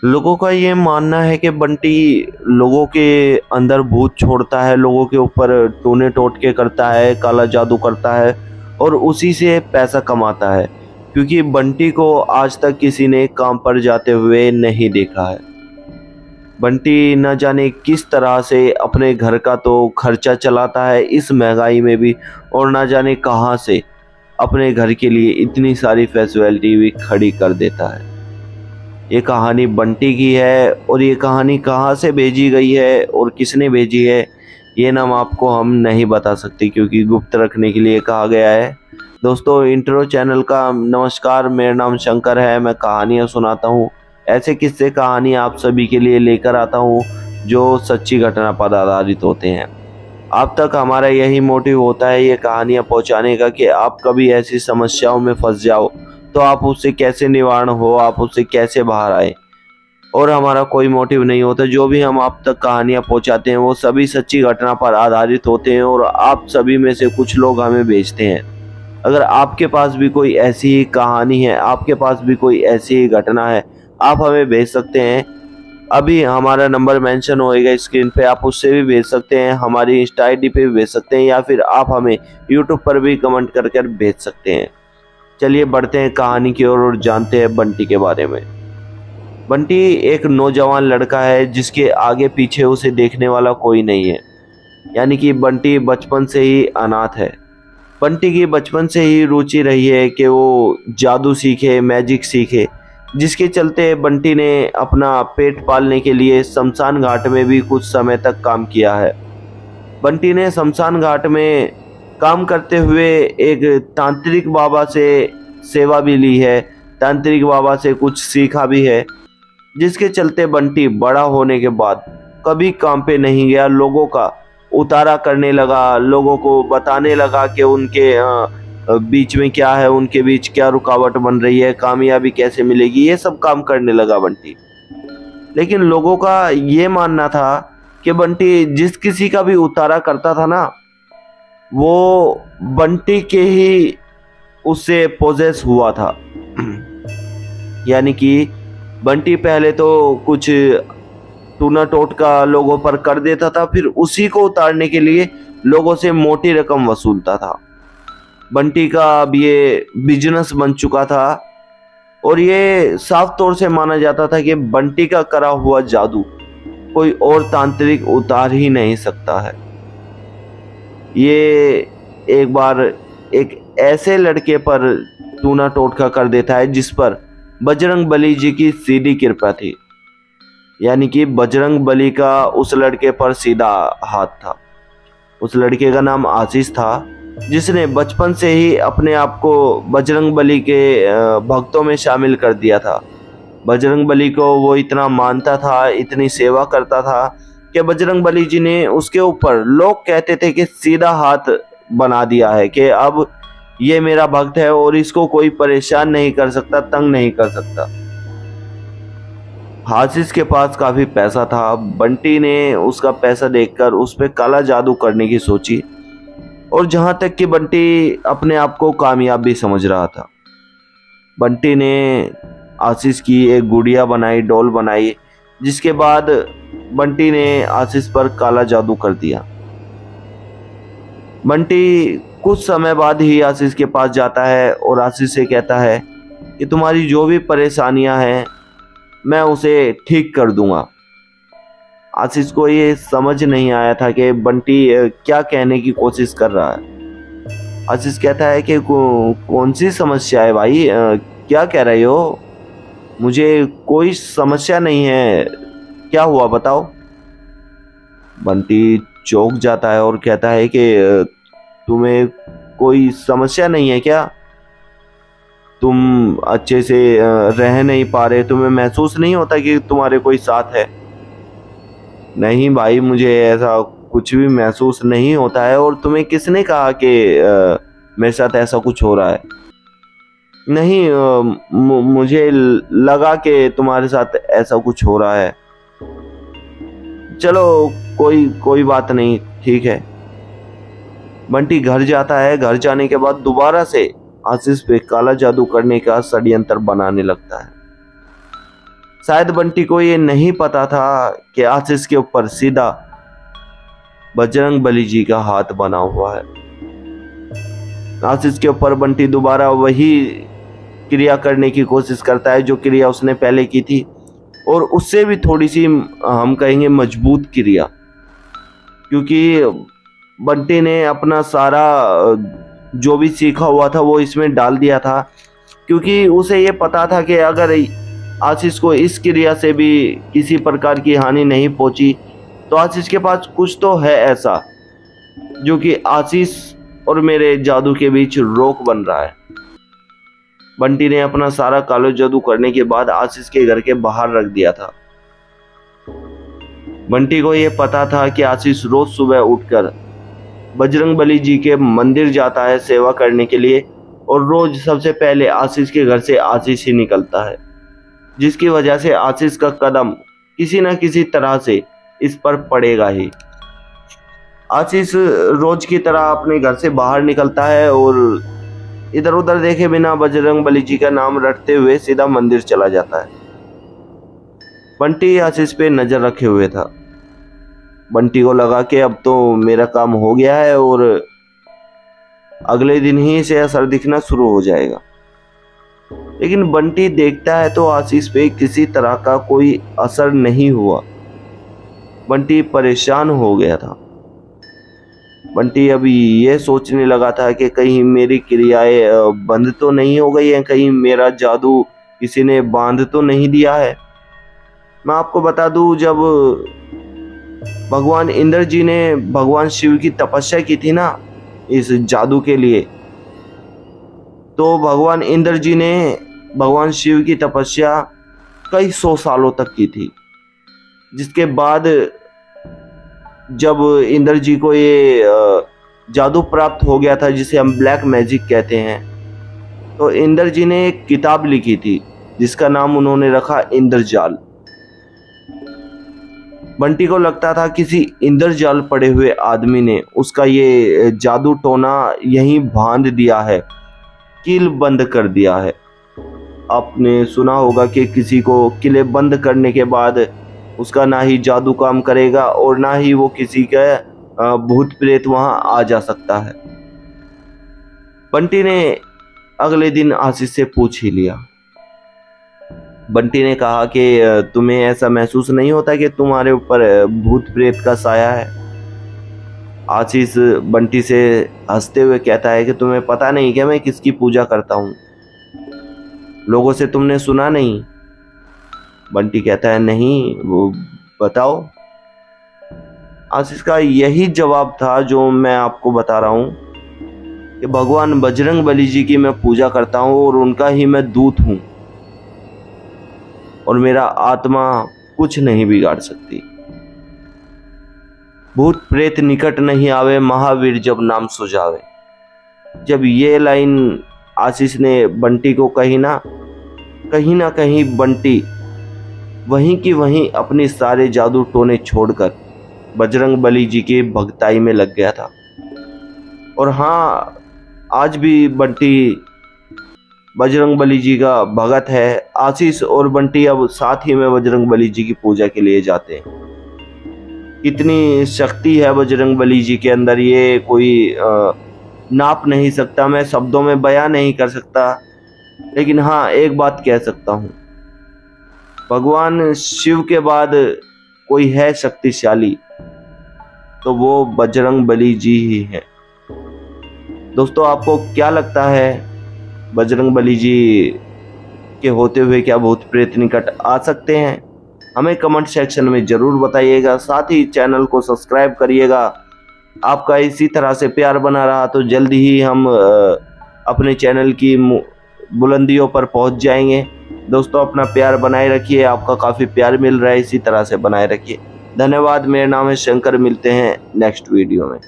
लोगों का ये मानना है कि बंटी लोगों के अंदर भूत छोड़ता है, लोगों के ऊपर टूने टोटके करता है, काला जादू करता है और उसी से पैसा कमाता है। क्योंकि बंटी को आज तक किसी ने काम पर जाते हुए नहीं देखा है। बंटी न जाने किस तरह से अपने घर का तो खर्चा चलाता है इस महंगाई में भी, और न जाने कहाँ से अपने घर के लिए इतनी सारी फैसिलिटी भी खड़ी कर देता है। ये कहानी बंटी की है और ये कहानी कहाँ से भेजी गई है और किसने भेजी है, ये नाम आपको हम नहीं बता सकते क्योंकि गुप्त रखने के लिए कहा गया है। दोस्तों, इंट्रो चैनल का नमस्कार। मेरा नाम शंकर है। मैं कहानियाँ सुनाता हूँ, ऐसे किस्से कहानी आप सभी के लिए लेकर आता हूँ जो सच्ची घटना पर आधारित होते हैं। आप तक हमारा यही मोटिव होता है ये कहानियाँ पहुँचाने का कि आप कभी ऐसी समस्याओं में फंस जाओ तो आप उससे कैसे निवारण हो, आप उससे कैसे बाहर आए। और हमारा कोई मोटिव नहीं होता, जो भी हम आप तक कहानियाँ पहुँचाते हैं वो सभी सच्ची घटना पर आधारित होते हैं और आप सभी में से कुछ लोग हमें भेजते हैं। अगर आपके पास भी कोई ऐसी ही कहानी है, आपके पास भी कोई ऐसी ही घटना है, आप हमें भेज सकते हैं। अभी हमारा नंबर मेंशन होएगा स्क्रीन पे, आप उससे भी भेज सकते हैं, हमारी इंस्टा आईडी पे भी भेज सकते हैं या फिर आप हमें यूट्यूब पर भी कमेंट कर भेज सकते हैं। चलिए बढ़ते हैं कहानी की ओर और जानते हैं बंटी के बारे में। बंटी एक नौजवान लड़का है जिसके आगे पीछे उसे देखने वाला कोई नहीं है। यानी कि बंटी बचपन से ही अनाथ है। बंटी की बचपन से ही रुचि रही है कि वो जादू सीखे, मैजिक सीखे, जिसके चलते बंटी ने अपना पेट पालने के लिए शमशान घाट में भी कुछ समय तक काम किया है। बंटी ने शमशान घाट में काम करते हुए एक तांत्रिक बाबा से सेवा भी ली है, तांत्रिक बाबा से कुछ सीखा भी है, जिसके चलते बंटी बड़ा होने के बाद कभी काम पे नहीं गया। लोगों का उतारा करने लगा, लोगों को बताने लगा कि उनके बीच में क्या है, उनके बीच क्या रुकावट बन रही है, कामयाबी कैसे मिलेगी, ये सब काम करने लगा बंटी। लेकिन लोगों का ये मानना था कि बंटी जिस किसी का भी उतारा करता था ना, वो बंटी के ही उससे पोजेस हुआ था। यानी कि बंटी पहले तो कुछ टूना टोटका लोगों पर कर देता था, फिर उसी को उतारने के लिए लोगों से मोटी रकम वसूलता था। बंटी का अब ये बिजनेस बन चुका था और ये साफ तौर से माना जाता था कि बंटी का करा हुआ जादू कोई और तांत्रिक उतार ही नहीं सकता है। ये एक बार एक ऐसे लड़के पर टूना टोटका कर देता है जिस पर बजरंग बली जी की सीधी कृपा थी। यानी कि बजरंग बली का उस लड़के पर सीधा हाथ था। उस लड़के का नाम आशीष था, जिसने बचपन से ही अपने आप को बजरंग बली के भक्तों में शामिल कर दिया था। बजरंग बली को वो इतना मानता था, इतनी सेवा करता था कि बजरंग बली जी ने उसके ऊपर, लोग कहते थे कि सीधा हाथ बना दिया है कि अब ये मेरा भक्त है और इसको कोई परेशान नहीं कर सकता, तंग नहीं कर सकता। आशीष के पास काफी पैसा था। बंटी ने उसका पैसा देखकर उस पर काला जादू करने की सोची और जहां तक कि बंटी अपने आप को कामयाब भी समझ रहा था। बंटी ने आशीष की एक गुड़िया बनाई, डॉल बनाई, जिसके बाद बंटी ने आशीष पर काला जादू कर दिया। बंटी कुछ समय बाद ही आशीष के पास जाता है और आशीष से कहता है कि तुम्हारी जो भी परेशानियां हैं मैं उसे ठीक कर दूंगा। आशीष को ये समझ नहीं आया था कि बंटी क्या कहने की कोशिश कर रहा है। आशीष कहता है कि कौन सी समस्या है भाई, क्या कह रहे हो? मुझे कोई समस्या नहीं है, क्या हुआ बताओ। बंटी चौंक जाता है और कहता है कि तुम्हें कोई समस्या नहीं है क्या? तुम अच्छे से रह नहीं पा रहे, तुम्हें महसूस नहीं होता कि तुम्हारे कोई साथ है? नहीं भाई, मुझे ऐसा कुछ भी महसूस नहीं होता है। और तुम्हें किसने कहा कि मेरे साथ ऐसा कुछ हो रहा है? नहीं, मुझे लगा कि तुम्हारे साथ ऐसा कुछ हो रहा है। चलो कोई बात नहीं, ठीक है। बंटी घर जाता है। घर जाने के बाद दोबारा से आशीष पे काला जादू करने का षड्यंत्र बनाने लगता है। शायद बंटी को ये नहीं पता था कि आशीष के ऊपर सीधा बजरंग बली जी का हाथ बना हुआ है। आशीष के ऊपर बंटी दोबारा वही क्रिया करने की कोशिश करता है जो क्रिया उसने पहले की थी, और उससे भी थोड़ी सी हम कहेंगे मजबूत क्रिया, क्योंकि बंटी ने अपना सारा जो भी सीखा हुआ था वो इसमें डाल दिया था, क्योंकि उसे ये पता था कि अगर आशीष को इस क्रिया से भी किसी प्रकार की हानि नहीं पहुंची तो आशीष के पास कुछ तो है ऐसा जो कि आशीष और मेरे जादू के बीच रोक बन रहा है। बंटी ने अपना सारा कालो जादू करने के बाद आशीष के घर के बाहर रख दिया था। बंटी को यह पता था कि आशीष रोज सुबह उठकर बजरंग बली जी के मंदिर जाता है सेवा करने के लिए, और रोज सबसे पहले आशीष के घर से आशीष ही निकलता है, जिसकी वजह से आशीष का कदम किसी न किसी तरह से इस पर पड़ेगा ही। आशीष रोज की तरह अपने घर से बाहर निकलता है और इधर उधर देखे बिना बजरंग बली जी का नाम रटते हुए सीधा मंदिर चला जाता है। बंटी आशीष पे नजर रखे हुए था। बंटी को लगा कि अब तो मेरा काम हो गया है और अगले दिन ही से असर दिखना शुरू हो जाएगा। लेकिन बंटी देखता है तो आशीष पे किसी तरह का कोई असर नहीं हुआ। बंटी परेशान हो गया था। बंटी अभी ये सोचने लगा था कि कहीं मेरी क्रियाएं बंद तो नहीं हो गई हैं, कहीं मेरा जादू किसी ने बांध तो नहीं दिया है। मैं आपको बता दूं, जब भगवान इंद्र जी ने भगवान शिव की तपस्या की थी ना इस जादू के लिए, तो भगवान इंद्र जी ने भगवान शिव की तपस्या कई 100 सालों तक की थी। जिसके बाद जब इंद्र जी को ये जादू प्राप्त हो गया था जिसे हम ब्लैक मैजिक कहते हैं, तो इंद्र जी ने एक किताब लिखी थी जिसका नाम उन्होंने रखा इंद्रजाल। बंटी को लगता था किसी इंद्रजाल पड़े हुए आदमी ने उसका ये जादू टोना यहीं बांध दिया है, कील बंद कर दिया है। आपने सुना होगा कि किसी को किले बंद करने के बाद उसका ना ही जादू काम करेगा और ना ही वो किसी का भूत प्रेत वहां आ जा सकता है। बंटी ने अगले दिन आशीष से पूछ ही लिया। बंटी ने कहा कि तुम्हें ऐसा महसूस नहीं होता कि तुम्हारे ऊपर भूत प्रेत का साया है? आशीष बंटी से हंसते हुए कहता है कि तुम्हें पता नहीं क्या मैं किसकी पूजा करता हूँ? लोगों से तुमने सुना नहीं? बंटी कहता है नहीं, वो बताओ। आशीष का यही जवाब था जो मैं आपको बता रहा हूँ कि भगवान बजरंग बली जी की मैं पूजा करता हूँ और उनका ही मैं दूत हूँ, और मेरा आत्मा कुछ नहीं बिगाड़ सकती। भूत प्रेत निकट नहीं आवे, महावीर जब नाम सुझावे। जब ये लाइन आशीष ने बंटी को कही ना कहीं बंटी वहीं की वहीं अपने सारे जादू टोने छोड़कर बजरंग बली जी की भक्ताई में लग गया था। और हाँ, आज भी बंटी बजरंग बली जी का भगत है। आशीष और बंटी अब साथ ही में बजरंग बली जी की पूजा के लिए जाते हैं। कितनी शक्ति है बजरंग बली जी के अंदर, ये कोई नाप नहीं सकता, मैं शब्दों में बयां नहीं कर सकता। लेकिन हाँ, एक बात कह सकता हूँ, भगवान शिव के बाद कोई है शक्तिशाली तो वो बजरंग बली जी ही है। दोस्तों, आपको क्या लगता है, बजरंग बली जी के होते हुए क्या भूत प्रेत निकट आ सकते हैं? हमें कमेंट सेक्शन में जरूर बताइएगा। साथ ही चैनल को सब्सक्राइब करिएगा। आपका इसी तरह से प्यार बना रहा तो जल्दी ही हम अपने चैनल की बुलंदियों पर पहुंच जाएंगे। दोस्तों, अपना प्यार बनाए रखिए, आपका काफ़ी प्यार मिल रहा है, इसी तरह से बनाए रखिए। धन्यवाद। मेरा नाम है शंकर, मिलते हैं नेक्स्ट वीडियो में।